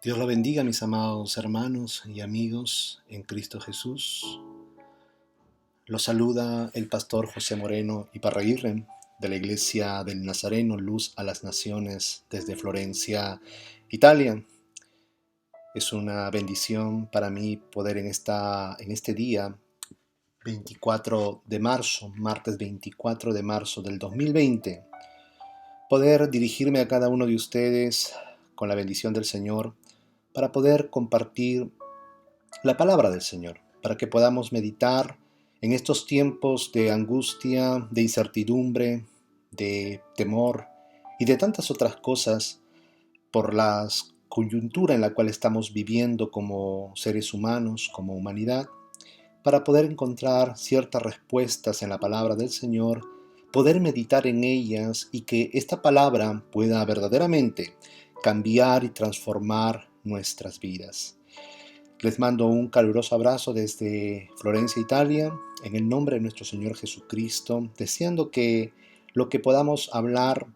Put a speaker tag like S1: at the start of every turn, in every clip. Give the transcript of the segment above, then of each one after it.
S1: Dios lo bendiga, mis amados hermanos y amigos en Cristo Jesús. Los saluda el pastor José Moreno Iparraguirre de la Iglesia del Nazareno Luz a las Naciones desde Florencia, Italia. Es una bendición para mí poder en este día 24 de marzo, martes 24 de marzo del 2020, poder dirigirme a cada uno de ustedes con la bendición del Señor para poder compartir la palabra del Señor, para que podamos meditar en estos tiempos de angustia, de incertidumbre, de temor y de tantas otras cosas por la coyuntura en la cual estamos viviendo como seres humanos, como humanidad, para poder encontrar ciertas respuestas en la palabra del Señor, poder meditar en ellas y que esta palabra pueda verdaderamente cambiar y transformar nuestras vidas. Les mando un caluroso abrazo desde Florencia, Italia, en el nombre de nuestro Señor Jesucristo, deseando que lo que podamos hablar,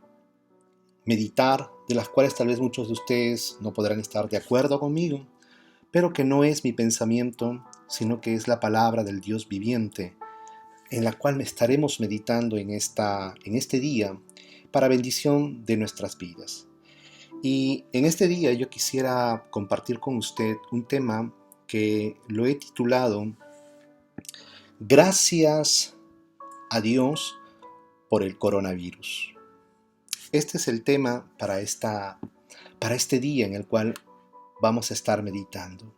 S1: meditar, de las cuales tal vez muchos de ustedes no podrán estar de acuerdo conmigo, pero que no es mi pensamiento, sino que es la palabra del Dios viviente, en la cual estaremos meditando en este día para bendición de nuestras vidas. Y en este día yo quisiera compartir con usted un tema que lo he titulado Gracias a Dios por el coronavirus. Este es el tema para este día en el cual vamos a estar meditando.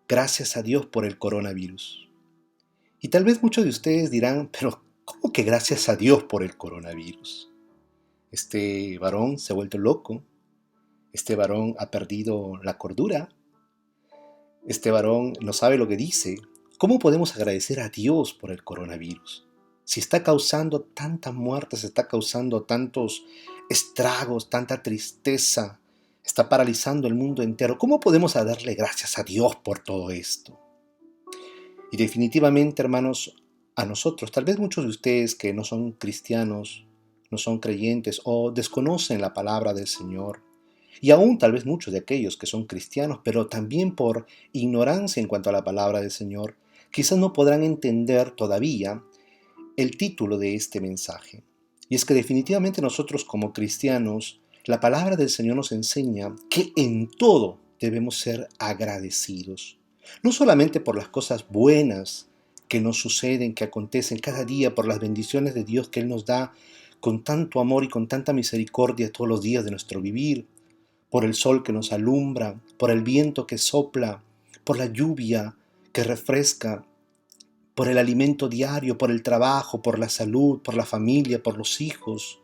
S1: Gracias a Dios por el coronavirus. Y tal vez muchos de ustedes dirán, pero ¿cómo que gracias a Dios por el coronavirus? Este varón se ha vuelto loco. Este varón ha perdido la cordura. Este varón no sabe lo que dice. ¿Cómo podemos agradecer a Dios por el coronavirus? Si está causando tantas muertes, está causando tantos estragos, tanta tristeza, está paralizando el mundo entero. ¿Cómo podemos darle gracias a Dios por todo esto? Y definitivamente, hermanos, a nosotros, tal vez muchos de ustedes que no son cristianos, no son creyentes o desconocen la palabra del Señor, y aún tal vez muchos de aquellos que son cristianos, pero también por ignorancia en cuanto a la palabra del Señor, quizás no podrán entender todavía el título de este mensaje. Y es que definitivamente nosotros como cristianos, la palabra del Señor nos enseña que en todo debemos ser agradecidos. No solamente por las cosas buenas que nos suceden, que acontecen cada día, por las bendiciones de Dios que Él nos da con tanto amor y con tanta misericordia todos los días de nuestro vivir, por el sol que nos alumbra, por el viento que sopla, por la lluvia que refresca, por el alimento diario, por el trabajo, por la salud, por la familia, por los hijos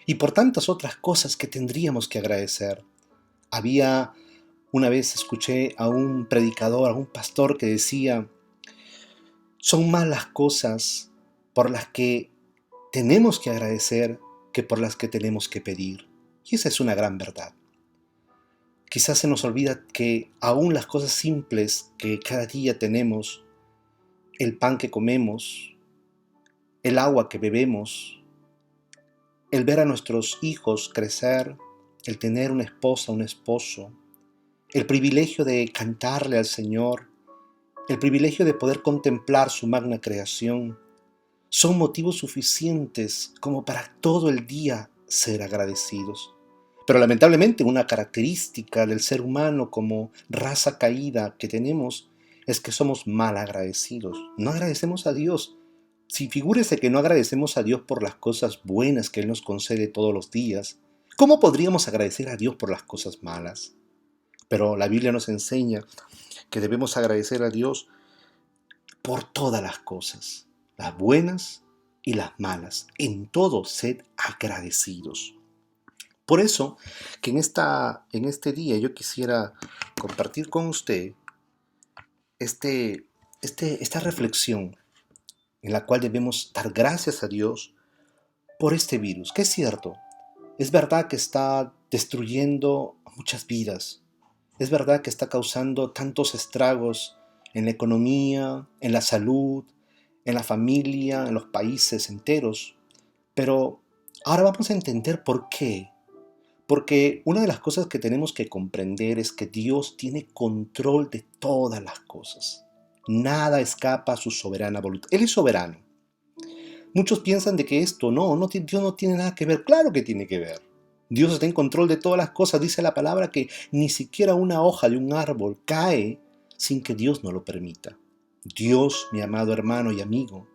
S1: y por tantas otras cosas que tendríamos que agradecer. Una vez escuché a un predicador, a un pastor que decía, son más las cosas por las que tenemos que agradecer que por las que tenemos que pedir. Y esa es una gran verdad. Quizás se nos olvida que aún las cosas simples que cada día tenemos, el pan que comemos, el agua que bebemos, el ver a nuestros hijos crecer, el tener una esposa, un esposo, el privilegio de cantarle al Señor, el privilegio de poder contemplar su magna creación, son motivos suficientes como para todo el día ser agradecidos. Pero lamentablemente una característica del ser humano como raza caída que tenemos es que somos mal agradecidos. No agradecemos a Dios. Si figúrese que no agradecemos a Dios por las cosas buenas que Él nos concede todos los días, ¿cómo podríamos agradecer a Dios por las cosas malas? Pero la Biblia nos enseña que debemos agradecer a Dios por todas las cosas, las buenas y las malas. En todo sed agradecidos. Por eso que en este día yo quisiera compartir con usted esta reflexión en la cual debemos dar gracias a Dios por este virus, que es cierto, es verdad que está destruyendo muchas vidas, es verdad que está causando tantos estragos en la economía, en la salud, en la familia, en los países enteros, pero ahora vamos a entender por qué. Porque una de las cosas que tenemos que comprender es que Dios tiene control de todas las cosas. Nada escapa a su soberana voluntad. Él es soberano. Muchos piensan de que esto Dios no tiene nada que ver. Claro que tiene que ver. Dios está en control de todas las cosas. Dice la palabra que ni siquiera una hoja de un árbol cae sin que Dios no lo permita. Dios, mi amado hermano y amigo,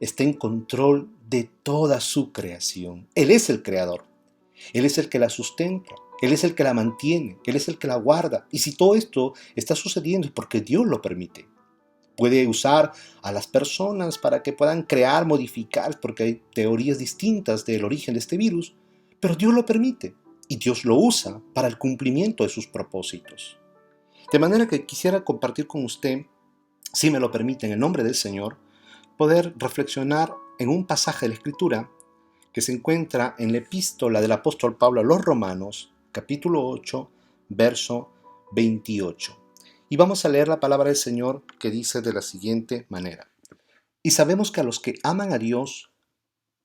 S1: está en control de toda su creación. Él es el creador. Él es el que la sustenta. Él es el que la mantiene. Él es el que la guarda. Y si todo esto está sucediendo es porque Dios lo permite. Puede usar a las personas para que puedan crear, modificar, porque hay teorías distintas del origen de este virus, pero Dios lo permite y Dios lo usa para el cumplimiento de sus propósitos. De manera que quisiera compartir con usted, si me lo permite, en el nombre del Señor, poder reflexionar en un pasaje de la Escritura que se encuentra en la epístola del apóstol Pablo a los Romanos, capítulo 8, verso 28. Y vamos a leer la palabra del Señor que dice de la siguiente manera. Y sabemos que a los que aman a Dios,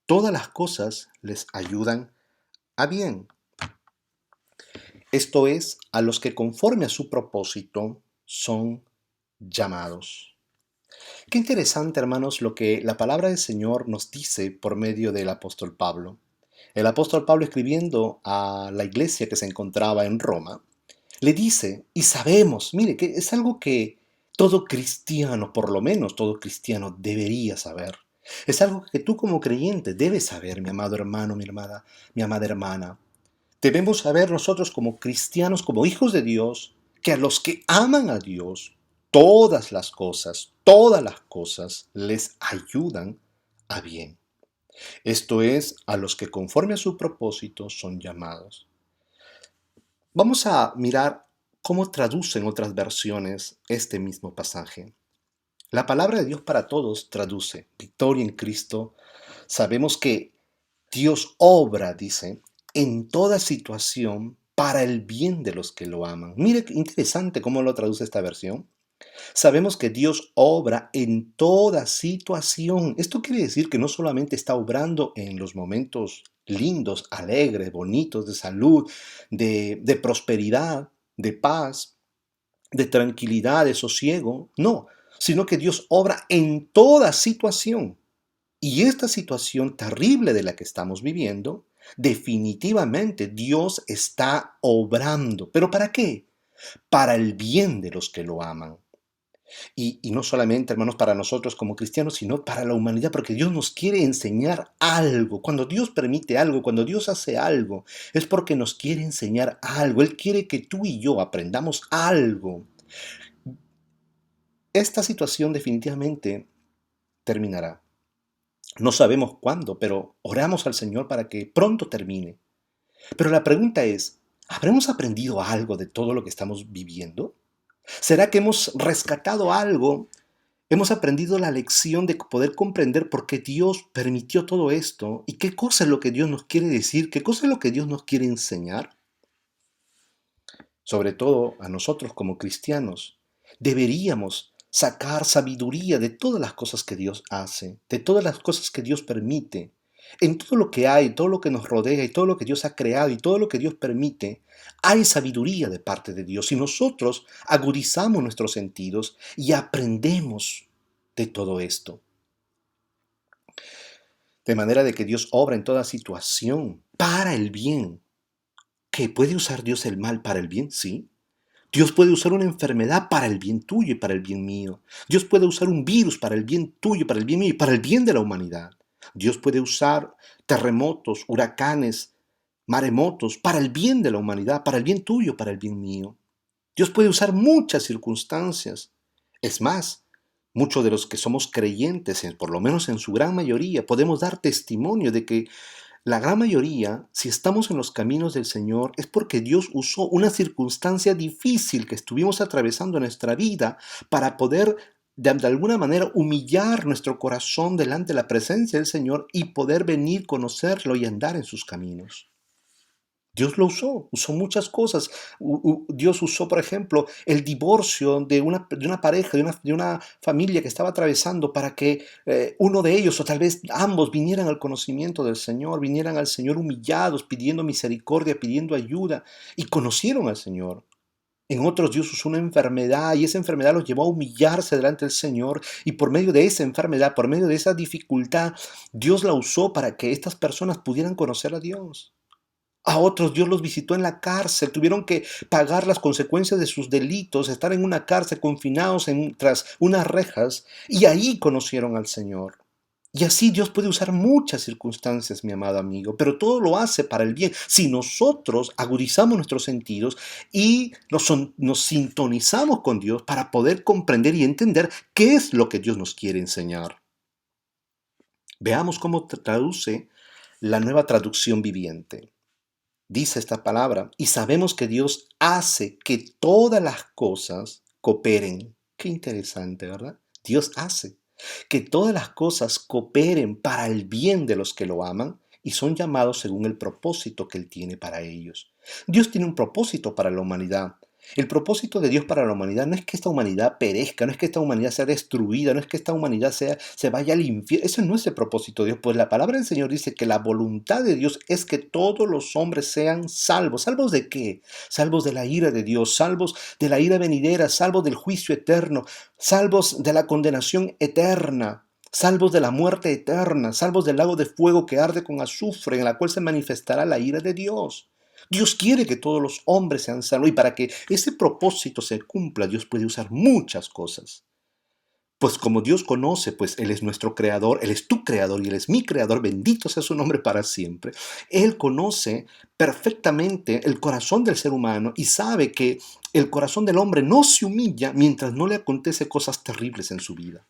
S1: todas las cosas les ayudan a bien. Esto es, a los que conforme a su propósito son llamados. Qué interesante, hermanos, lo que la palabra del Señor nos dice por medio del apóstol Pablo. El apóstol Pablo, escribiendo a la iglesia que se encontraba en Roma, le dice, y sabemos, mire, que es algo que todo cristiano, por lo menos todo cristiano, debería saber. Es algo que tú como creyente debes saber, mi amado hermano, mi amada hermana. Debemos saber nosotros como cristianos, como hijos de Dios, que a los que aman a Dios, todas las cosas les ayudan a bien. Esto es, a los que conforme a su propósito son llamados. Vamos a mirar cómo traducen otras versiones este mismo pasaje. La palabra de Dios para todos traduce victoria en Cristo. Sabemos que Dios obra, dice, en toda situación para el bien de los que lo aman. Mire qué interesante cómo lo traduce esta versión. Sabemos que Dios obra en toda situación. Esto quiere decir que no solamente está obrando en los momentos lindos, alegres, bonitos, de salud, de prosperidad, de paz, de tranquilidad, de sosiego. No, sino que Dios obra en toda situación. Y esta situación terrible de la que estamos viviendo, definitivamente Dios está obrando. ¿Pero para qué? Para el bien de los que lo aman. Y no solamente, hermanos, para nosotros como cristianos, sino para la humanidad, porque Dios nos quiere enseñar algo. Cuando Dios permite algo, cuando Dios hace algo, es porque nos quiere enseñar algo. Él quiere que tú y yo aprendamos algo. Esta situación definitivamente terminará. No sabemos cuándo, pero oramos al Señor para que pronto termine. Pero la pregunta es, ¿habremos aprendido algo de todo lo que estamos viviendo? ¿Será que hemos rescatado algo? ¿Hemos aprendido la lección de poder comprender por qué Dios permitió todo esto? ¿Y qué cosa es lo que Dios nos quiere decir? ¿Qué cosa es lo que Dios nos quiere enseñar? Sobre todo a nosotros como cristianos, deberíamos sacar sabiduría de todas las cosas que Dios hace, de todas las cosas que Dios permite. En todo lo que hay, todo lo que nos rodea y todo lo que Dios ha creado y todo lo que Dios permite, hay sabiduría de parte de Dios. Y nosotros agudizamos nuestros sentidos y aprendemos de todo esto. De manera de que Dios obra en toda situación para el bien. ¿Que puede usar Dios el mal para el bien? Sí. Dios puede usar una enfermedad para el bien tuyo y para el bien mío. Dios puede usar un virus para el bien tuyo, para el bien mío y para el bien de la humanidad. Dios puede usar terremotos, huracanes, maremotos para el bien de la humanidad, para el bien tuyo, para el bien mío. Dios puede usar muchas circunstancias. Es más, muchos de los que somos creyentes, por lo menos en su gran mayoría, podemos dar testimonio de que la gran mayoría, si estamos en los caminos del Señor, es porque Dios usó una circunstancia difícil que estuvimos atravesando en nuestra vida para poder de alguna manera humillar nuestro corazón delante de la presencia del Señor y poder venir, conocerlo y andar en sus caminos. Dios lo usó muchas cosas. Dios usó, por ejemplo, el divorcio de una pareja, de una familia que estaba atravesando para que uno de ellos, o tal vez ambos, vinieran al conocimiento del Señor, vinieran al Señor humillados, pidiendo misericordia, pidiendo ayuda, y conocieron al Señor. En otros Dios usó una enfermedad y esa enfermedad los llevó a humillarse delante del Señor, y por medio de esa enfermedad, por medio de esa dificultad, Dios la usó para que estas personas pudieran conocer a Dios. A otros Dios los visitó en la cárcel, tuvieron que pagar las consecuencias de sus delitos, estar en una cárcel confinados tras unas rejas, y ahí conocieron al Señor. Y así Dios puede usar muchas circunstancias, mi amado amigo, pero todo lo hace para el bien. Si nosotros agudizamos nuestros sentidos y nos sintonizamos con Dios para poder comprender y entender qué es lo que Dios nos quiere enseñar. Veamos cómo traduce la Nueva Traducción Viviente. Dice esta palabra, y sabemos que Dios hace que todas las cosas cooperen. Qué interesante, ¿verdad? Dios hace que todas las cosas cooperen para el bien de los que lo aman y son llamados según el propósito que Él tiene para ellos. Dios tiene un propósito para la humanidad. El propósito de Dios para la humanidad no es que esta humanidad perezca, no es que esta humanidad sea destruida, no es que esta humanidad se vaya al infierno. Eso no es el propósito de Dios, pues la palabra del Señor dice que la voluntad de Dios es que todos los hombres sean salvos. ¿Salvos de qué? Salvos de la ira de Dios, salvos de la ira venidera, salvos del juicio eterno, salvos de la condenación eterna, salvos de la muerte eterna, salvos del lago de fuego que arde con azufre, en la cual se manifestará la ira de Dios. Dios quiere que todos los hombres sean salvos, y para que ese propósito se cumpla, Dios puede usar muchas cosas. Pues como Dios conoce, pues Él es nuestro creador, Él es tu creador y Él es mi creador, bendito sea su nombre para siempre. Él conoce perfectamente el corazón del ser humano y sabe que el corazón del hombre no se humilla mientras no le acontece cosas terribles en su vida.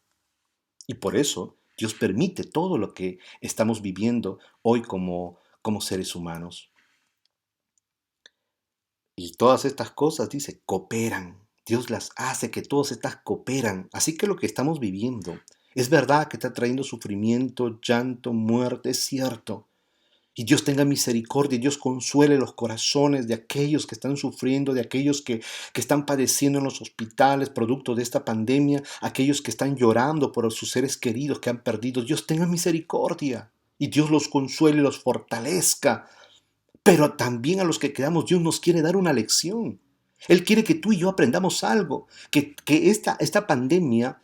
S1: Y por eso Dios permite todo lo que estamos viviendo hoy como seres humanos. Y todas estas cosas, dice, cooperan. Dios las hace que todas estas cooperan. Así que lo que estamos viviendo es verdad que está trayendo sufrimiento, llanto, muerte, es cierto. Y Dios tenga misericordia, y Dios consuele los corazones de aquellos que están sufriendo, de aquellos que están padeciendo en los hospitales producto de esta pandemia, aquellos que están llorando por sus seres queridos que han perdido. Dios tenga misericordia y Dios los consuele y los fortalezca. Pero también a los que quedamos, Dios nos quiere dar una lección. Él quiere que tú y yo aprendamos algo, que esta pandemia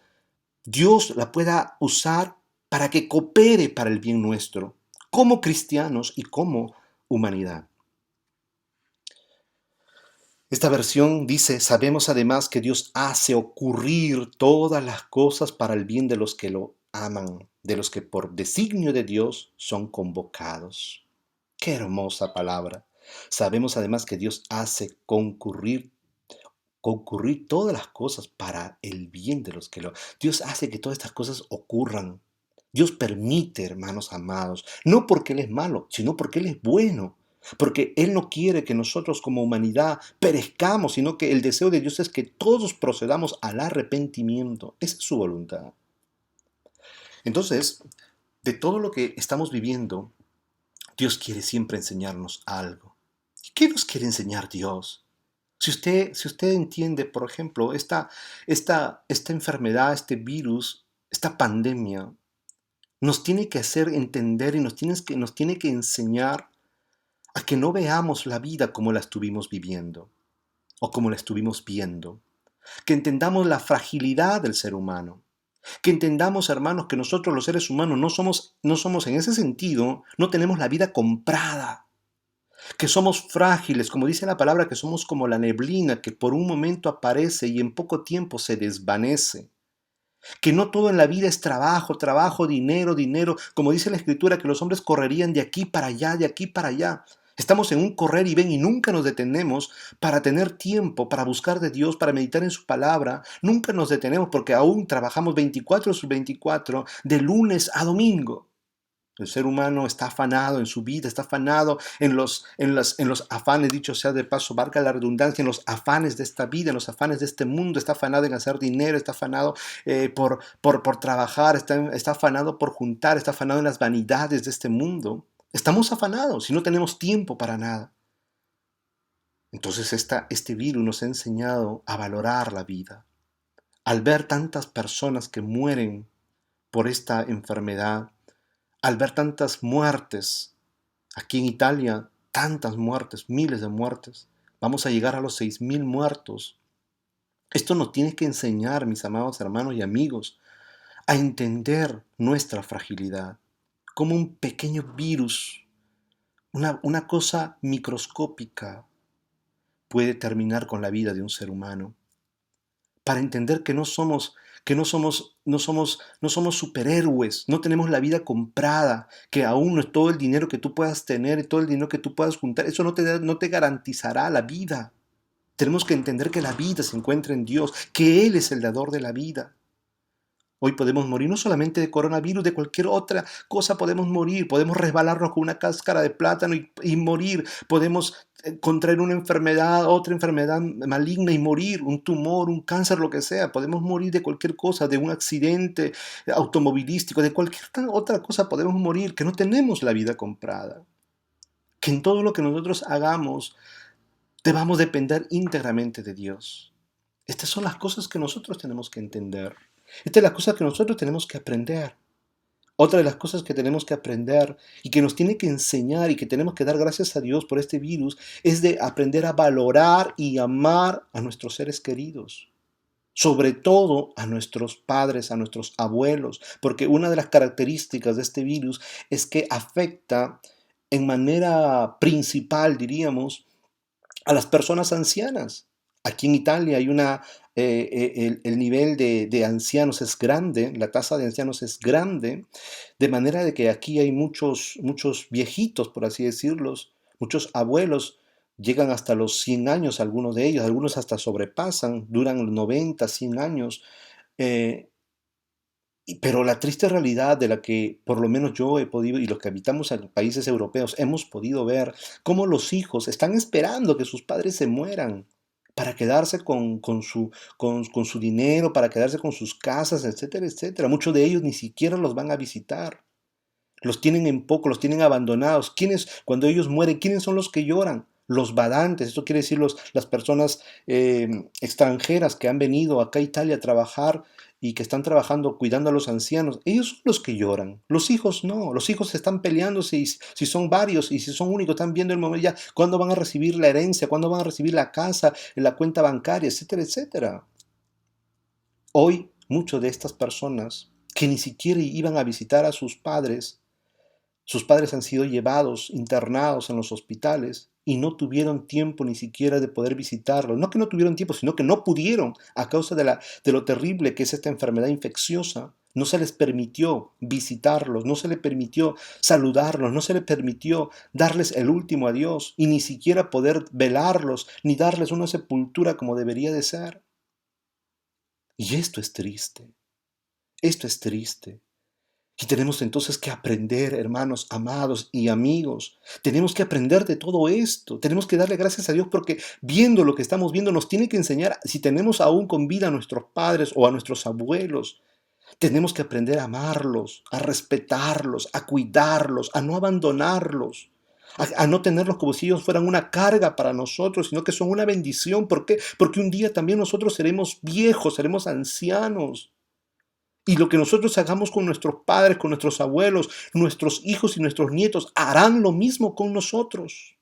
S1: Dios la pueda usar para que coopere para el bien nuestro, como cristianos y como humanidad. Esta versión dice, sabemos además que Dios hace ocurrir todas las cosas para el bien de los que lo aman, de los que por designio de Dios son convocados. Qué hermosa palabra. Sabemos además que Dios hace concurrir todas las cosas para el bien de los que lo... Dios hace que todas estas cosas ocurran. Dios permite, hermanos amados, no porque Él es malo, sino porque Él es bueno. Porque Él no quiere que nosotros como humanidad perezcamos, sino que el deseo de Dios es que todos procedamos al arrepentimiento. Esa es su voluntad. Entonces, de todo lo que estamos viviendo, Dios quiere siempre enseñarnos algo. ¿Y qué nos quiere enseñar Dios? Si usted entiende, por ejemplo, esta enfermedad, este virus, esta pandemia, nos tiene que hacer entender y nos tiene que enseñar a que no veamos la vida como la estuvimos viviendo o como la estuvimos viendo. Que entendamos la fragilidad del ser humano. Que entendamos, hermanos, que nosotros los seres humanos no somos en ese sentido, no tenemos la vida comprada. Que somos frágiles, como dice la palabra, que somos como la neblina que por un momento aparece y en poco tiempo se desvanece. Que no todo en la vida es trabajo, trabajo, dinero, dinero, como dice la Escritura, que los hombres correrían de aquí para allá, de aquí para allá. Estamos en un correr y ven y nunca nos detenemos para tener tiempo, para buscar de Dios, para meditar en su palabra. Nunca nos detenemos porque aún trabajamos 24 sobre 24, de lunes a domingo. El ser humano está afanado en su vida, está afanado en los afanes, dicho sea de paso, valga la redundancia, en los afanes de esta vida, en los afanes de este mundo, está afanado en hacer dinero, está afanado por trabajar, está afanado por juntar, está afanado en las vanidades de este mundo. Estamos afanados y no tenemos tiempo para nada. Entonces este virus nos ha enseñado a valorar la vida. Al ver tantas personas que mueren por esta enfermedad, al ver tantas muertes, aquí en Italia, tantas muertes, miles de muertes, vamos a llegar a los 6.000 muertos. Esto nos tiene que enseñar, mis amados hermanos y amigos, a entender nuestra fragilidad, como un pequeño virus, una cosa microscópica puede terminar con la vida de un ser humano. Para entender que no somos superhéroes, no tenemos la vida comprada, que aún no es todo el dinero que tú puedas tener y todo el dinero que tú puedas juntar, eso no te garantizará la vida. Tenemos que entender que la vida se encuentra en Dios, que Él es el dador de la vida. Hoy podemos morir no solamente de coronavirus, de cualquier otra cosa podemos morir. Podemos resbalarnos con una cáscara de plátano y morir. Podemos contraer una enfermedad, otra enfermedad maligna y morir, un tumor, un cáncer, lo que sea. Podemos morir de cualquier cosa, de un accidente automovilístico, de cualquier otra cosa podemos morir, que no tenemos la vida comprada. Que en todo lo que nosotros hagamos debamos depender íntegramente de Dios. Estas son las cosas que nosotros tenemos que entender. Esta es la cosa que nosotros tenemos que aprender. Otra de las cosas que tenemos que aprender y que nos tiene que enseñar y que tenemos que dar gracias a Dios por este virus es de aprender a valorar y amar a nuestros seres queridos. Sobre todo a nuestros padres, a nuestros abuelos, porque una de las características de este virus es que afecta en manera principal, diríamos, a las personas ancianas. Aquí en Italia hay el nivel de ancianos es grande, la tasa de ancianos es grande, de manera de que aquí hay muchos viejitos, por así decirlos, muchos abuelos, llegan hasta los 100 años, algunos de ellos, algunos hasta sobrepasan, duran los 90, 100 años. eh, pero la triste realidad de la que por lo menos yo he podido y los que habitamos en países europeos hemos podido ver cómo los hijos están esperando que sus padres se mueran para quedarse con su dinero, para quedarse con sus casas, etcétera, etcétera. Muchos de ellos ni siquiera los van a visitar. Los tienen en poco, los tienen abandonados. Cuando ellos mueren, quiénes son los que lloran? Los badantes, esto quiere decir las personas extranjeras que han venido acá a Italia a trabajar y que están trabajando cuidando a los ancianos. Ellos son los que lloran. Los hijos no. Los hijos están peleándose y si son varios y si son únicos, están viendo el momento ya, cuándo van a recibir la herencia, cuándo van a recibir la casa, la cuenta bancaria, etcétera, etcétera. Hoy, muchas de estas personas que ni siquiera iban a visitar a sus padres han sido llevados, internados en los hospitales y no tuvieron tiempo ni siquiera de poder visitarlos. No que no tuvieron tiempo, sino que no pudieron a causa de lo terrible que es esta enfermedad infecciosa. No se les permitió visitarlos, no se les permitió saludarlos, no se les permitió darles el último adiós y ni siquiera poder velarlos ni darles una sepultura como debería de ser. Y esto es triste, esto es triste. Y tenemos entonces que aprender, hermanos, amados y amigos. Tenemos que aprender de todo esto. Tenemos que darle gracias a Dios porque viendo lo que estamos viendo nos tiene que enseñar, si tenemos aún con vida a nuestros padres o a nuestros abuelos, tenemos que aprender a amarlos, a respetarlos, a cuidarlos, a no abandonarlos. A no tenerlos como si ellos fueran una carga para nosotros, sino que son una bendición. ¿Por qué? Porque un día también nosotros seremos viejos, seremos ancianos. Y lo que nosotros hagamos con nuestros padres, con nuestros abuelos, nuestros hijos y nuestros nietos harán lo mismo con nosotros.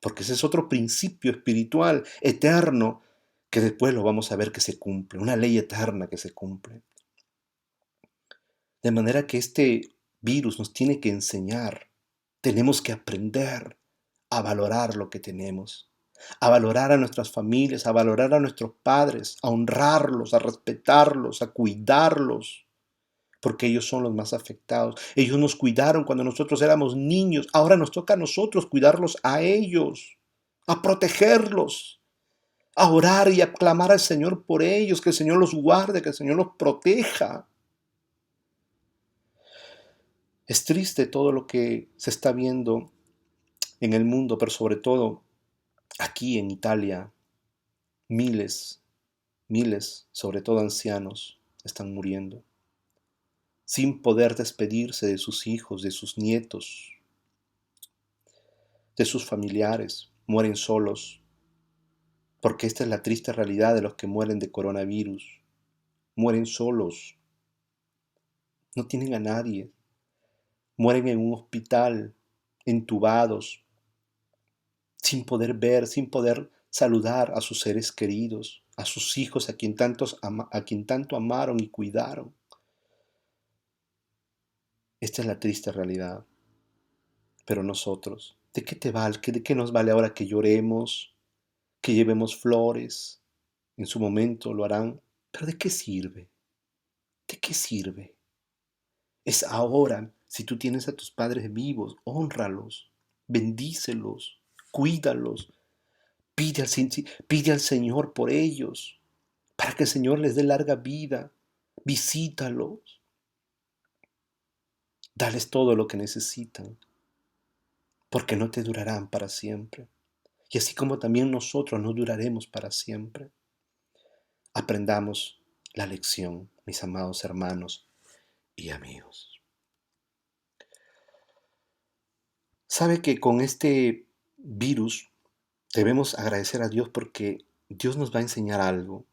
S1: Porque ese es otro principio espiritual, eterno, que después lo vamos a ver que se cumple, una ley eterna que se cumple. De manera que este virus nos tiene que enseñar, tenemos que aprender a valorar lo que tenemos, a valorar a nuestras familias, a valorar a nuestros padres, a honrarlos, a respetarlos, a cuidarlos porque ellos son los más afectados. Ellos nos cuidaron cuando nosotros éramos niños. Ahora nos toca a nosotros cuidarlos a ellos, a protegerlos, a orar y a clamar al Señor por ellos, que el Señor los guarde, que el Señor los proteja. Es triste todo lo que se está viendo en el mundo, pero sobre todo aquí en Italia, miles, miles, sobre todo ancianos, están muriendo, sin poder despedirse de sus hijos, de sus nietos, de sus familiares, mueren solos, Porque esta es la triste realidad de los que mueren de coronavirus. Mueren solos, no tienen a nadie. Mueren en un hospital, entubados, sin poder ver, sin poder saludar a sus seres queridos, a sus hijos a quien tanto amaron y cuidaron. Esta es la triste realidad. Pero nosotros, ¿de qué te vale? ¿De qué nos vale ahora que lloremos, que llevemos flores? En su momento lo harán, pero ¿de qué sirve? ¿De qué sirve? Es ahora, si tú tienes a tus padres vivos, hónralos, bendícelos, cuídalos, pide al Señor por ellos, para que el Señor les dé larga vida, visítalos, dales todo lo que necesitan, porque no te durarán para siempre. Y así como también nosotros no duraremos para siempre. Aprendamos la lección, mis amados hermanos y amigos. Sabe que con este virus debemos agradecer a Dios porque Dios nos va a enseñar algo.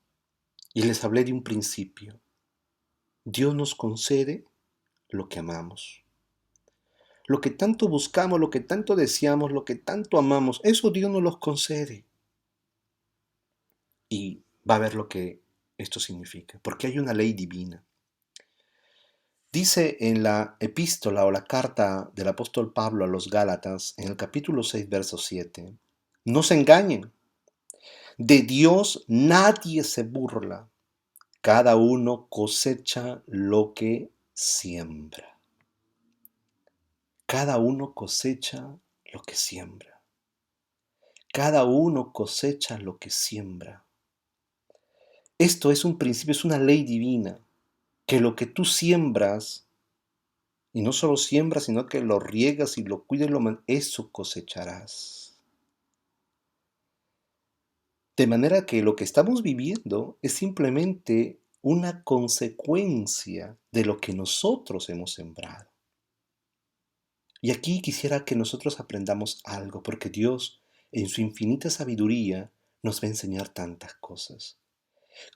S1: Y les hablé de un principio. Dios nos concede lo que amamos. Lo que tanto buscamos, lo que tanto deseamos, lo que tanto amamos, eso Dios nos los concede. Y va a ver lo que esto significa, porque hay una ley divina. Dice en la epístola o la carta del apóstol Pablo a los Gálatas, en el capítulo 6, verso 7, no se engañen, de Dios nadie se burla, cada uno cosecha lo que siembra. Cada uno cosecha lo que siembra. Cada uno cosecha lo que siembra. Esto es un principio, es una ley divina, que lo que tú siembras, y no solo siembras, sino que lo riegas y lo cuidas, eso cosecharás. De manera que lo que estamos viviendo es simplemente una consecuencia de lo que nosotros hemos sembrado. Y aquí quisiera que nosotros aprendamos algo, porque Dios, en su infinita sabiduría, nos va a enseñar tantas cosas.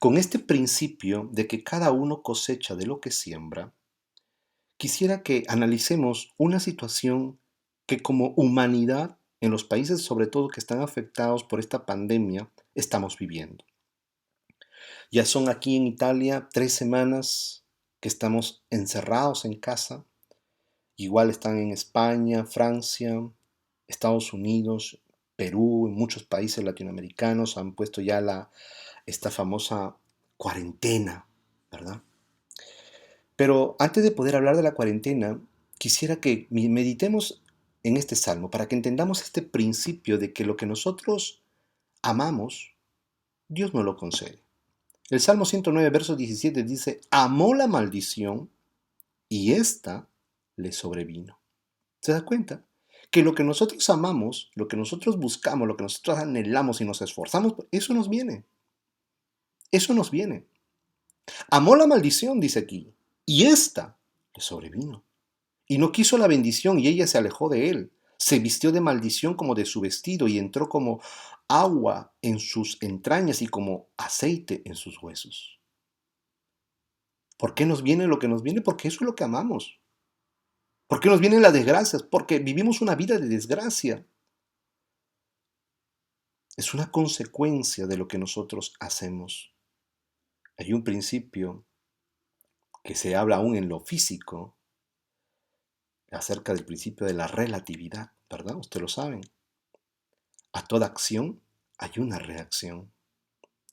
S1: Con este principio de que cada uno cosecha de lo que siembra, quisiera que analicemos una situación que como humanidad, en los países sobre todo que están afectados por esta pandemia, estamos viviendo. Ya son aquí en Italia 3 semanas que estamos encerrados en casa. Igual están en España, Francia, Estados Unidos, Perú, en muchos países latinoamericanos han puesto ya esta famosa cuarentena, ¿verdad? Pero antes de poder hablar de la cuarentena, quisiera que meditemos en este salmo para que entendamos este principio de que lo que nosotros amamos, Dios nos lo concede. El Salmo 109, verso 17 dice, amó la maldición y ésta le sobrevino. ¿Se da cuenta? Que lo que nosotros amamos, lo que nosotros buscamos, lo que nosotros anhelamos y nos esforzamos, eso nos viene. Eso nos viene. Amó la maldición, dice aquí, y ésta le sobrevino. Y no quiso la bendición y ella se alejó de él. Se vistió de maldición como de su vestido y entró como agua en sus entrañas y como aceite en sus huesos. ¿Por qué nos viene lo que nos viene? Porque eso es lo que amamos. ¿Por qué nos vienen las desgracias? Porque vivimos una vida de desgracia. Es una consecuencia de lo que nosotros hacemos. Hay un principio que se habla aún en lo físico acerca del principio de la relatividad, ¿verdad? Ustedes lo saben. A toda acción hay una reacción.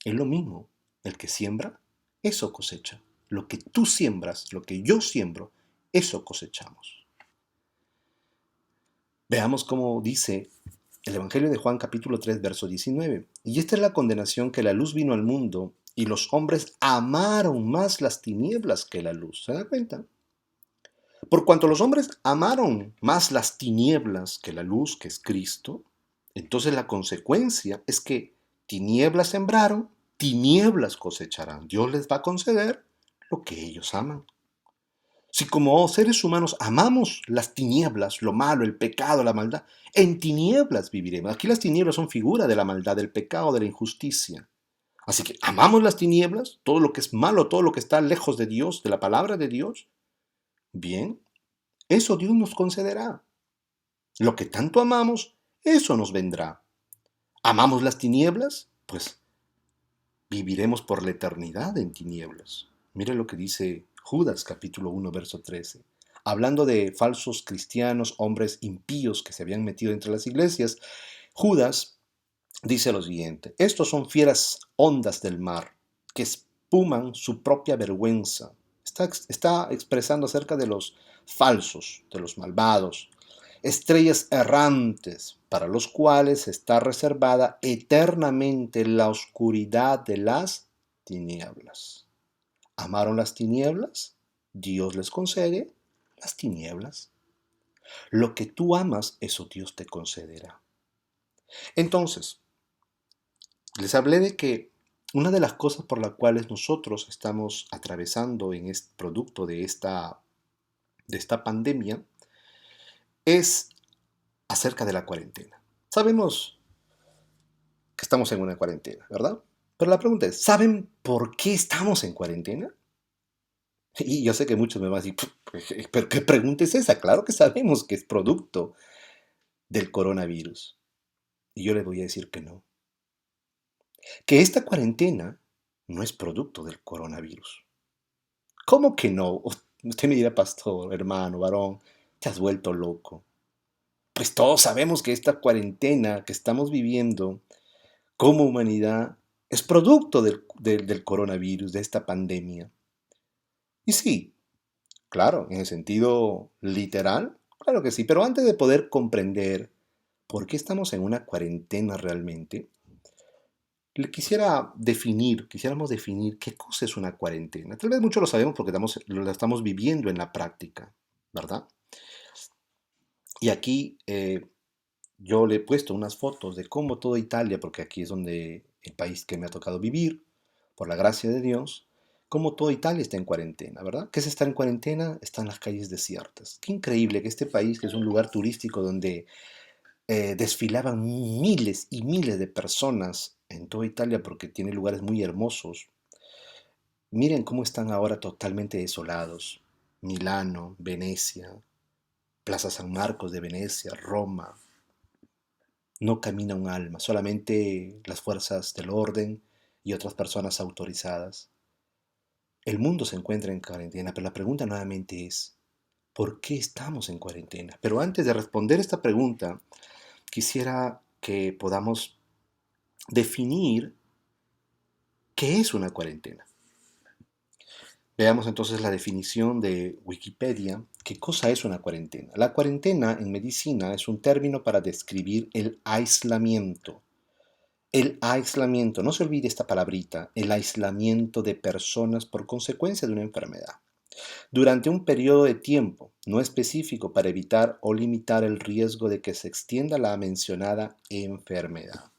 S1: Es lo mismo. El que siembra, eso cosecha. Lo que tú siembras, lo que yo siembro, eso cosechamos. Veamos cómo dice el Evangelio de Juan capítulo 3, verso 19. Y esta es la condenación, que la luz vino al mundo y los hombres amaron más las tinieblas que la luz. ¿Se da cuenta? Por cuanto los hombres amaron más las tinieblas que la luz, que es Cristo, entonces la consecuencia es que tinieblas sembraron, tinieblas cosecharán. Dios les va a conceder lo que ellos aman. Si como seres humanos amamos las tinieblas, lo malo, el pecado, la maldad, en tinieblas viviremos. Aquí las tinieblas son figura de la maldad, del pecado, de la injusticia. Así que amamos las tinieblas, todo lo que es malo, todo lo que está lejos de Dios, de la palabra de Dios. Bien, eso Dios nos concederá. Lo que tanto amamos, eso nos vendrá. ¿Amamos las tinieblas? Pues viviremos por la eternidad en tinieblas. Mire lo que dice Judas capítulo 1 verso 13. Hablando de falsos cristianos, hombres impíos que se habían metido entre las iglesias, Judas dice lo siguiente: estos son fieras ondas del mar que espuman su propia vergüenza. Está expresando acerca de los falsos, de los malvados, estrellas errantes para los cuales está reservada eternamente la oscuridad de las tinieblas. ¿Amaron las tinieblas? Dios les concede las tinieblas. Lo que tú amas, eso Dios te concederá. Entonces, les hablé de que una de las cosas por las cuales nosotros estamos atravesando en este producto de esta pandemia es acerca de la cuarentena. Sabemos que estamos en una cuarentena, ¿verdad? Pero la pregunta es, ¿saben por qué estamos en cuarentena? Y yo sé que muchos me van a decir, ¿pero qué pregunta es esa? Claro que sabemos que es producto del coronavirus. Y yo les voy a decir que no. Que esta cuarentena no es producto del coronavirus. ¿Cómo que no? Usted me dirá, pastor, hermano, varón, te has vuelto loco. Pues todos sabemos que esta cuarentena que estamos viviendo como humanidad es producto del coronavirus, de esta pandemia. Y sí, claro, en el sentido literal, claro que sí, pero antes de poder comprender por qué estamos en una cuarentena realmente, quisiéramos definir qué cosa es una cuarentena. Tal vez muchos lo sabemos porque lo estamos viviendo en la práctica, ¿verdad? Y aquí yo le he puesto unas fotos de cómo toda Italia, porque aquí es donde el país que me ha tocado vivir, por la gracia de Dios, cómo toda Italia está en cuarentena, ¿verdad? ¿Qué es estar en cuarentena? Están las calles desiertas. Qué increíble que este país, que es un lugar turístico donde desfilaban miles y miles de personas en toda Italia porque tiene lugares muy hermosos. Miren cómo están ahora totalmente desolados. Milano, Venecia, Plaza San Marcos de Venecia, Roma. No camina un alma, solamente las fuerzas del orden y otras personas autorizadas. El mundo se encuentra en cuarentena, pero la pregunta nuevamente es, ¿por qué estamos en cuarentena? Pero antes de responder esta pregunta, quisiera que podamos definir qué es una cuarentena. Veamos entonces la definición de Wikipedia. ¿Qué cosa es una cuarentena? La cuarentena en medicina es un término para describir el aislamiento. El aislamiento, no se olvide esta palabrita, el aislamiento de personas por consecuencia de una enfermedad. Durante un periodo de tiempo no específico para evitar o limitar el riesgo de que se extienda la mencionada enfermedad.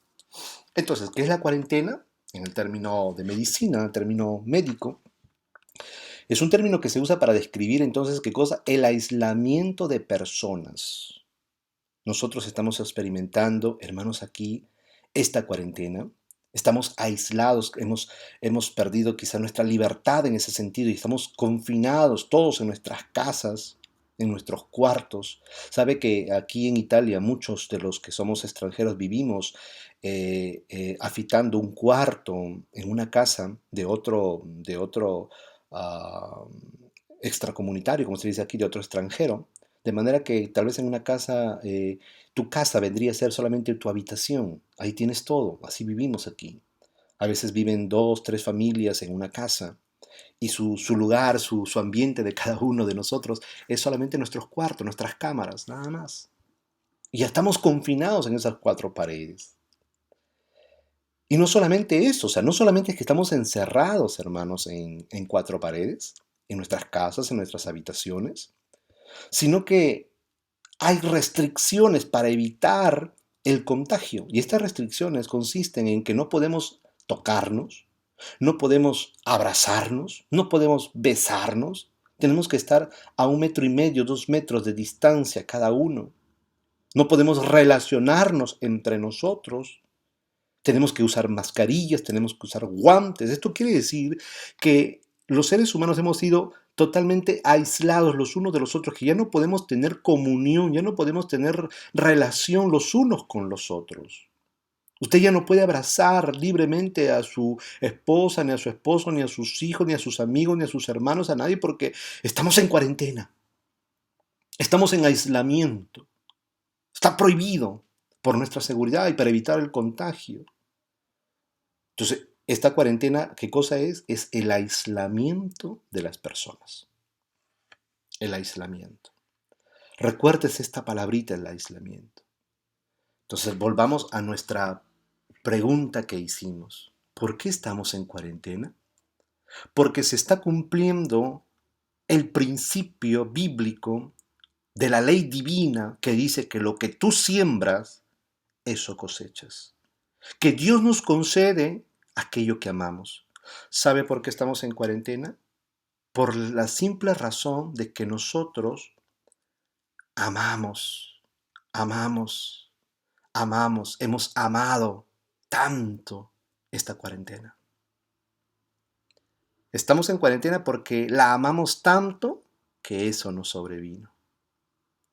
S1: Entonces, ¿qué es la cuarentena? En el término de medicina, en el término médico, es un término que se usa para describir entonces, ¿qué cosa? El aislamiento de personas. Nosotros estamos experimentando, hermanos, aquí esta cuarentena. Estamos aislados, hemos perdido quizá nuestra libertad en ese sentido y estamos confinados todos en nuestras casas, en nuestros cuartos. Sabe que aquí en Italia muchos de los que somos extranjeros vivimos afitando un cuarto en una casa de otro uh, extracomunitario, como se dice aquí, de otro extranjero. De manera que tal vez en una casa, tu casa vendría a ser solamente tu habitación. Ahí tienes todo. Así vivimos aquí. A veces viven dos, tres familias en una casa y su lugar, su ambiente de cada uno de nosotros es solamente nuestros cuartos, nuestras cámaras, nada más. Y ya estamos confinados en esas cuatro paredes. Y no solamente eso, o sea, no solamente es que estamos encerrados, hermanos, en cuatro paredes, en nuestras casas, en nuestras habitaciones, sino que hay restricciones para evitar el contagio. Y estas restricciones consisten en que no podemos tocarnos, no podemos abrazarnos, no podemos besarnos. Tenemos que estar a 1,5 metros, 2 metros de distancia cada uno. No podemos relacionarnos entre nosotros. Tenemos que usar mascarillas, tenemos que usar guantes. Esto quiere decir que los seres humanos hemos sido totalmente aislados los unos de los otros, que ya no podemos tener comunión, ya no podemos tener relación los unos con los otros. Usted ya no puede abrazar libremente a su esposa, ni a su esposo, ni a sus hijos, ni a sus amigos, ni a sus hermanos, a nadie, porque estamos en cuarentena, estamos en aislamiento. Está prohibido por nuestra seguridad y para evitar el contagio. Entonces, esta cuarentena, ¿qué cosa es? Es el aislamiento de las personas. El aislamiento. Recuérdese esta palabrita, el aislamiento. Entonces, volvamos a nuestra pregunta que hicimos. ¿Por qué estamos en cuarentena? Porque se está cumpliendo el principio bíblico de la ley divina que dice que lo que tú siembras, eso cosechas. Que Dios nos concede aquello que amamos. ¿Sabe por qué estamos en cuarentena? Por la simple razón de que nosotros amamos, amamos, amamos, hemos amado tanto esta cuarentena. Estamos en cuarentena porque la amamos tanto que eso nos sobrevino.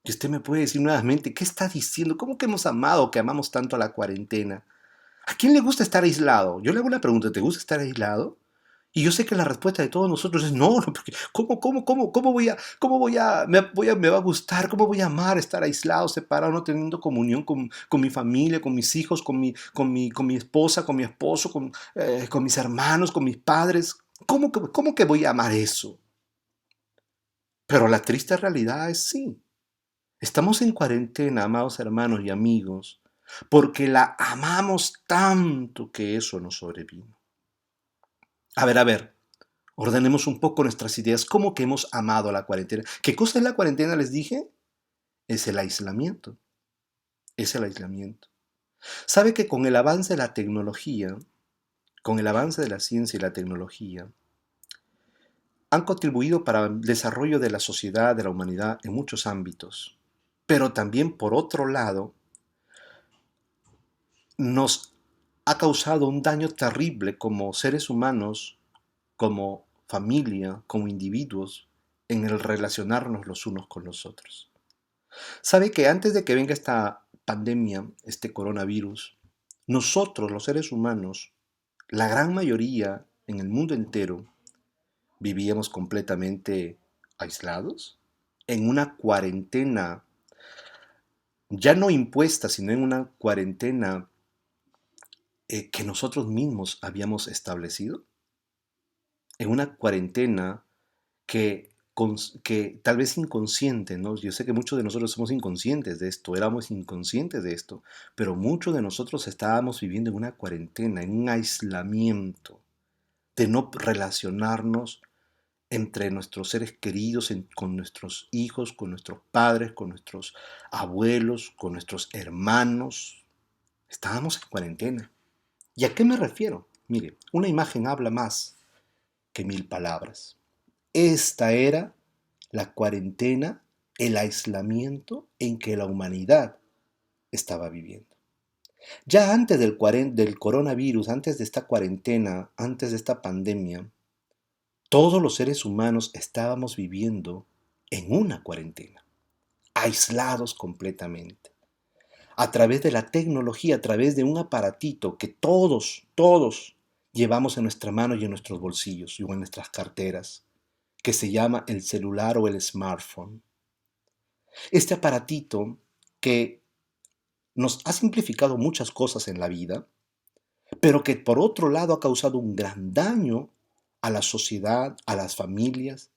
S1: Y usted me puede decir nuevamente, ¿qué está diciendo? ¿Cómo que hemos amado, que amamos tanto a la cuarentena? ¿A quién le gusta estar aislado? Yo le hago una pregunta, ¿te gusta estar aislado? Y yo sé que la respuesta de todos nosotros es no, no, porque me va a gustar, cómo voy a amar estar aislado, separado, no teniendo comunión con mi familia, con mis hijos, con mi esposa, con mi esposo, con mis hermanos, con mis padres? ¿Cómo que voy a amar eso? Pero la triste realidad es sí. Estamos en cuarentena, amados hermanos y amigos, porque la amamos tanto que eso nos sobrevino. A ver, ordenemos un poco nuestras ideas. ¿Cómo que hemos amado la cuarentena? ¿Qué cosa es la cuarentena? Les dije, es el aislamiento. Es el aislamiento. ¿Sabe que con el avance de la tecnología, con el avance de la ciencia y la tecnología, han contribuido para el desarrollo de la sociedad, de la humanidad en muchos ámbitos? Pero también, por otro lado, nos ha causado un daño terrible como seres humanos, como familia, como individuos, en el relacionarnos los unos con los otros. ¿Sabe que antes de que venga esta pandemia, este coronavirus, nosotros, los seres humanos, la gran mayoría en el mundo entero, vivíamos completamente aislados, en una cuarentena, ya no impuesta, sino en una cuarentena que nosotros mismos habíamos establecido? En una cuarentena que, que tal vez inconsciente, ¿no? Yo sé que muchos de nosotros somos inconscientes de esto, éramos inconscientes de esto, pero muchos de nosotros estábamos viviendo en una cuarentena, en un aislamiento, de no relacionarnos entre nuestros seres queridos, con nuestros hijos, con nuestros padres, con nuestros abuelos, con nuestros hermanos. Estábamos en cuarentena. ¿Y a qué me refiero? Mire, una imagen habla más que 1000 palabras. Esta era la cuarentena, el aislamiento en que la humanidad estaba viviendo. Ya antes del coronavirus, antes de esta cuarentena, antes de esta pandemia, todos los seres humanos estábamos viviendo en una cuarentena, aislados completamente, a través de la tecnología, a través de un aparatito que todos llevamos en nuestra mano y en nuestros bolsillos y en nuestras carteras, que se llama el celular o el smartphone. Este aparatito que nos ha simplificado muchas cosas en la vida, pero que por otro lado ha causado un gran daño a la sociedad, a las familias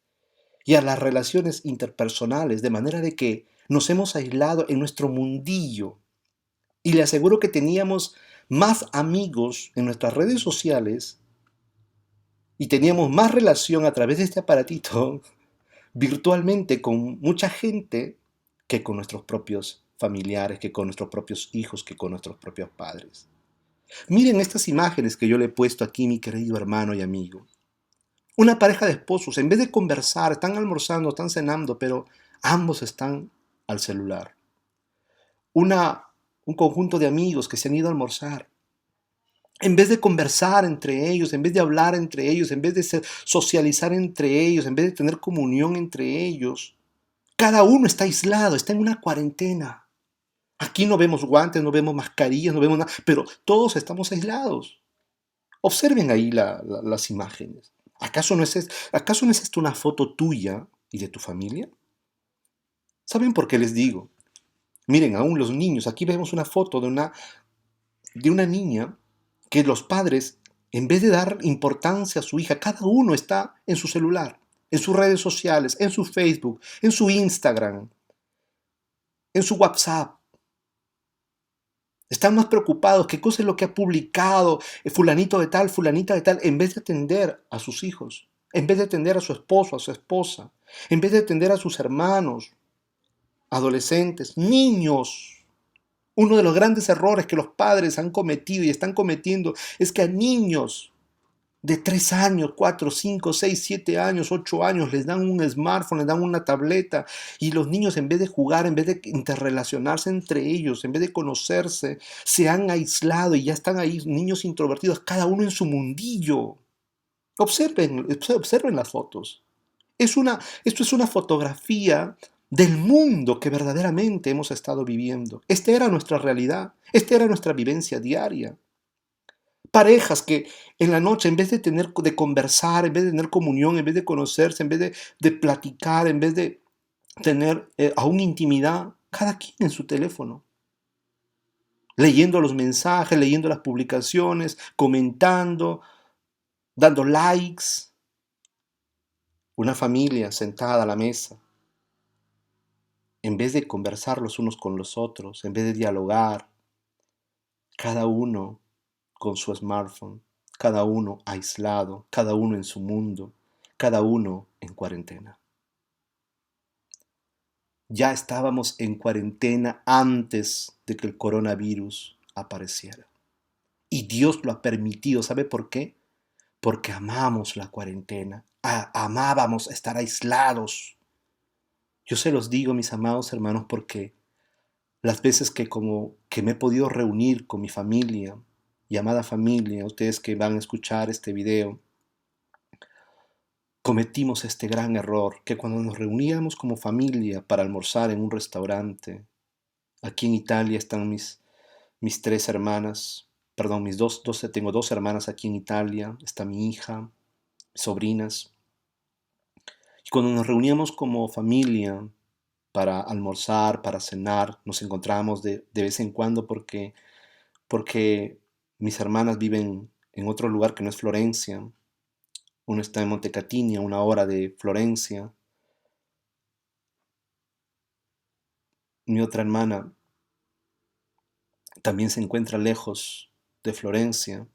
S1: y a las relaciones interpersonales, de manera de que nos hemos aislado en nuestro mundillo. Y le aseguro que teníamos más amigos en nuestras redes sociales y teníamos más relación a través de este aparatito virtualmente con mucha gente que con nuestros propios familiares, que con nuestros propios hijos, que con nuestros propios padres. Miren estas imágenes que yo le he puesto aquí, mi querido hermano y amigo. Una pareja de esposos, en vez de conversar, están almorzando, están cenando, pero ambos están al celular. Una, un conjunto de amigos que se han ido a almorzar. En vez de conversar entre ellos, en vez de hablar entre ellos, en vez de socializar entre ellos, en vez de tener comunión entre ellos, cada uno está aislado, está en una cuarentena. Aquí no vemos guantes, no vemos mascarillas, no vemos nada, pero todos estamos aislados. Observen ahí las imágenes. ¿Acaso no es esto una foto tuya y de tu familia? ¿Saben por qué les digo? Miren, aún los niños, aquí vemos una foto de una niña que los padres, en vez de dar importancia a su hija, cada uno está en su celular, en sus redes sociales, en su Facebook, en su Instagram, en su WhatsApp. Están más preocupados qué cosa es lo que ha publicado fulanito de tal, fulanita de tal, en vez de atender a sus hijos, en vez de atender a su esposo, a su esposa, en vez de atender a sus hermanos, adolescentes, niños. Uno de los grandes errores que los padres han cometido y están cometiendo es que a niños de 3 años, 4, 5, 6, 7 años, 8 años, les dan un smartphone, les dan una tableta y los niños en vez de jugar, en vez de interrelacionarse entre ellos, en vez de conocerse, se han aislado y ya están ahí niños introvertidos, cada uno en su mundillo. Observen las fotos. Esto es una fotografía del mundo que verdaderamente hemos estado viviendo. Esta era nuestra realidad, esta era nuestra vivencia diaria. Parejas que en la noche, en vez de conversar, en vez de tener comunión, en vez de conocerse, en vez de platicar, en vez de tener aún intimidad, cada quien en su teléfono, leyendo los mensajes, leyendo las publicaciones, comentando, dando likes. Una familia sentada a la mesa, en vez de conversar los unos con los otros, en vez de dialogar, cada uno con su smartphone, cada uno aislado, cada uno en su mundo, cada uno en cuarentena. Ya estábamos en cuarentena antes de que el coronavirus apareciera. Y Dios lo ha permitido. ¿Sabe por qué? Porque amamos la cuarentena. Amábamos estar aislados. Yo se los digo, mis amados hermanos, porque las veces que me he podido reunir con mi familia y amada familia, ustedes que van a escuchar este video, cometimos este gran error, que cuando nos reuníamos como familia para almorzar en un restaurante, aquí en Italia están mis tres hermanas, perdón, tengo dos hermanas aquí en Italia, está mi hija, mis sobrinas, y cuando nos reuníamos como familia para almorzar, para cenar, nos encontrábamos de vez en cuando porque mis hermanas viven en otro lugar que no es Florencia. Uno está en Montecatini, a 1 hora de Florencia. Mi otra hermana también se encuentra lejos de Florencia.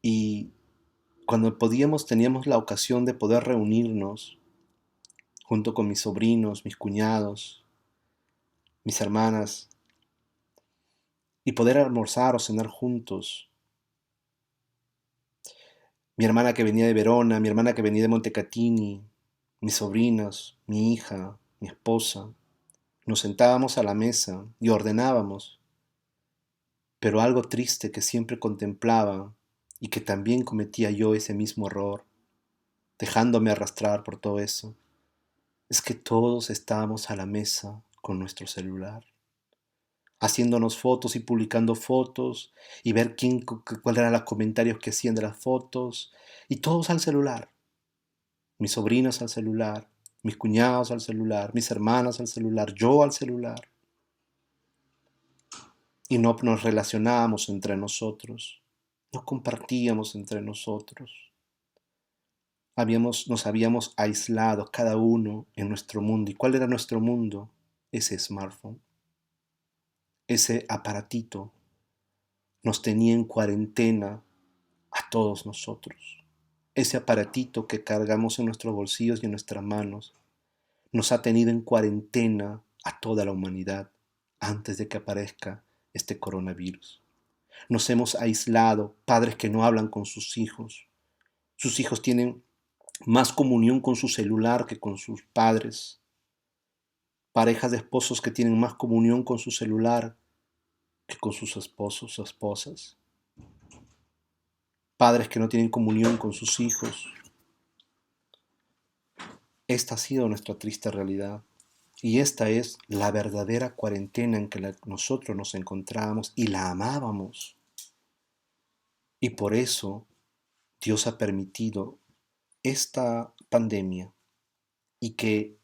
S1: Y cuando teníamos la ocasión de poder reunirnos junto con mis sobrinos, mis cuñados, mis hermanas, y poder almorzar o cenar juntos. Mi hermana que venía de Verona, mi hermana que venía de Montecatini, mis sobrinos, mi hija, mi esposa. Nos sentábamos a la mesa y ordenábamos, pero algo triste que siempre contemplaba y que también cometía yo ese mismo error, dejándome arrastrar por todo eso, es que todos estábamos a la mesa con nuestro celular, haciéndonos fotos y publicando fotos y ver cuáles eran los comentarios que hacían de las fotos y todos al celular, mis sobrinos al celular, mis cuñados al celular, mis hermanas al celular, yo al celular. Y no nos relacionábamos entre nosotros, no compartíamos entre nosotros. Nos habíamos aislado cada uno en nuestro mundo. ¿Y cuál era nuestro mundo? Ese smartphone, ese aparatito nos tenía en cuarentena a todos nosotros. Ese aparatito que cargamos en nuestros bolsillos y en nuestras manos nos ha tenido en cuarentena a toda la humanidad antes de que aparezca este coronavirus. Nos hemos aislado, padres que no hablan con sus hijos, Sus hijos tienen más comunión con su celular que con sus padres. Parejas de esposos que tienen más comunión con su celular que con sus esposos o esposas. Padres que no tienen comunión con sus hijos. Esta ha sido nuestra triste realidad. Y esta es la verdadera cuarentena en que nosotros nos encontrábamos y la amábamos. Y por eso Dios ha permitido esta pandemia y que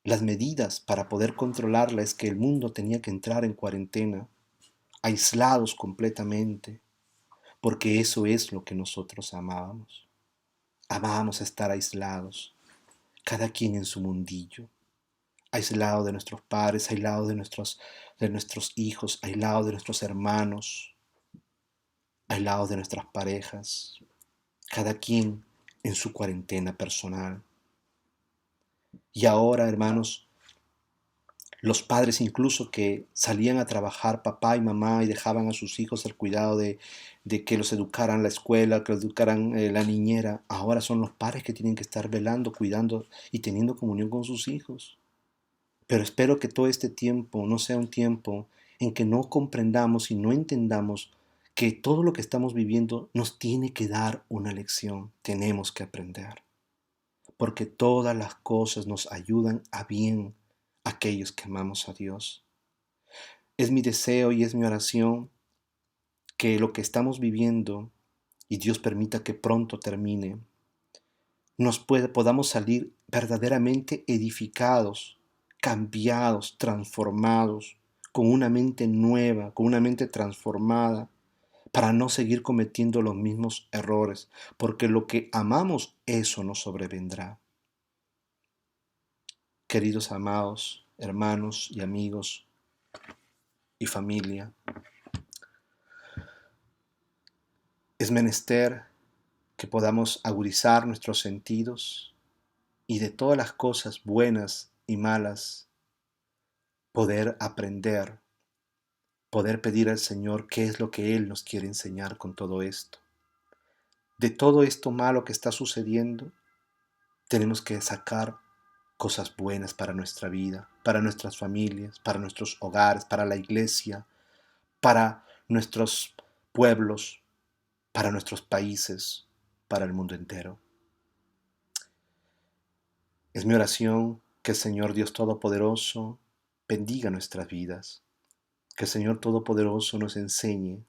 S1: las medidas para poder controlarla es que el mundo tenía que entrar en cuarentena, aislados completamente, porque eso es lo que nosotros amábamos. Amábamos estar aislados, cada quien en su mundillo, aislado de nuestros padres, aislado de nuestros hijos, aislado de nuestros hermanos, aislado de nuestras parejas, cada quien en su cuarentena personal. Y ahora, hermanos, los padres incluso que salían a trabajar, papá y mamá, y dejaban a sus hijos el cuidado de que los educaran la escuela, que los educaran la niñera, ahora son los padres que tienen que estar velando, cuidando y teniendo comunión con sus hijos. Pero espero que todo este tiempo no sea un tiempo en que no comprendamos y no entendamos que todo lo que estamos viviendo nos tiene que dar una lección. Tenemos que aprender. Porque todas las cosas nos ayudan a bien a aquellos que amamos a Dios. Es mi deseo y es mi oración que lo que estamos viviendo, y Dios permita que pronto termine, podamos salir verdaderamente edificados, cambiados, transformados, con una mente nueva, con una mente transformada, para no seguir cometiendo los mismos errores, porque lo que amamos, eso nos sobrevendrá. Queridos amados, hermanos y amigos y familia, es menester que podamos agudizar nuestros sentidos y de todas las cosas buenas y malas poder aprender, poder pedir al Señor qué es lo que Él nos quiere enseñar con todo esto. De todo esto malo que está sucediendo, tenemos que sacar cosas buenas para nuestra vida, para nuestras familias, para nuestros hogares, para la iglesia, para nuestros pueblos, para nuestros países, para el mundo entero. Es mi oración que el Señor Dios Todopoderoso bendiga nuestras vidas, que el Señor Todopoderoso nos enseñe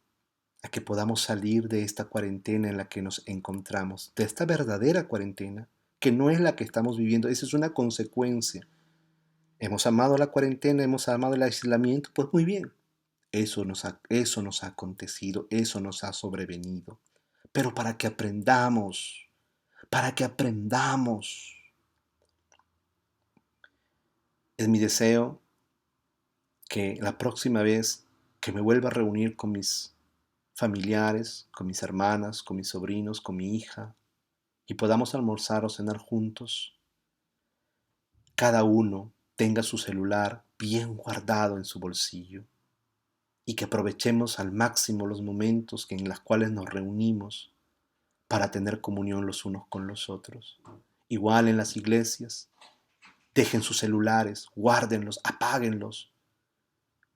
S1: a que podamos salir de esta cuarentena en la que nos encontramos, de esta verdadera cuarentena, que no es la que estamos viviendo, esa es una consecuencia. Hemos amado la cuarentena, hemos amado el aislamiento, pues muy bien, eso nos ha acontecido, eso nos ha sobrevenido. Pero para que aprendamos, es mi deseo que la próxima vez que me vuelva a reunir con mis familiares, con mis hermanas, con mis sobrinos, con mi hija, y podamos almorzar o cenar juntos, cada uno tenga su celular bien guardado en su bolsillo y que aprovechemos al máximo los momentos en los cuales nos reunimos para tener comunión los unos con los otros. Igual en las iglesias, dejen sus celulares, guárdenlos, apáguenlos,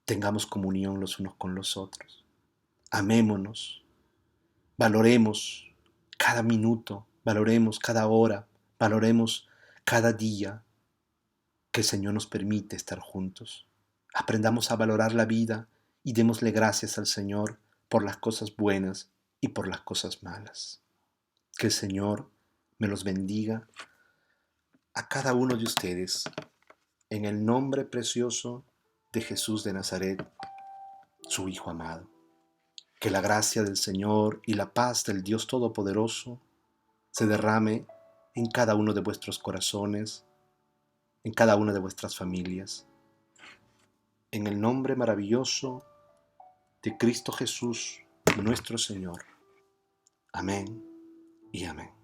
S1: tengamos comunión los unos con los otros. Amémonos, valoremos cada minuto, valoremos cada hora, valoremos cada día que el Señor nos permite estar juntos. Aprendamos a valorar la vida y démosle gracias al Señor por las cosas buenas y por las cosas malas. Que el Señor me los bendiga a cada uno de ustedes en el nombre precioso de Jesús de Nazaret, su Hijo amado. Que la gracia del Señor y la paz del Dios Todopoderoso se derrame en cada uno de vuestros corazones, en cada una de vuestras familias. En el nombre maravilloso de Cristo Jesús, nuestro Señor. Amén y amén.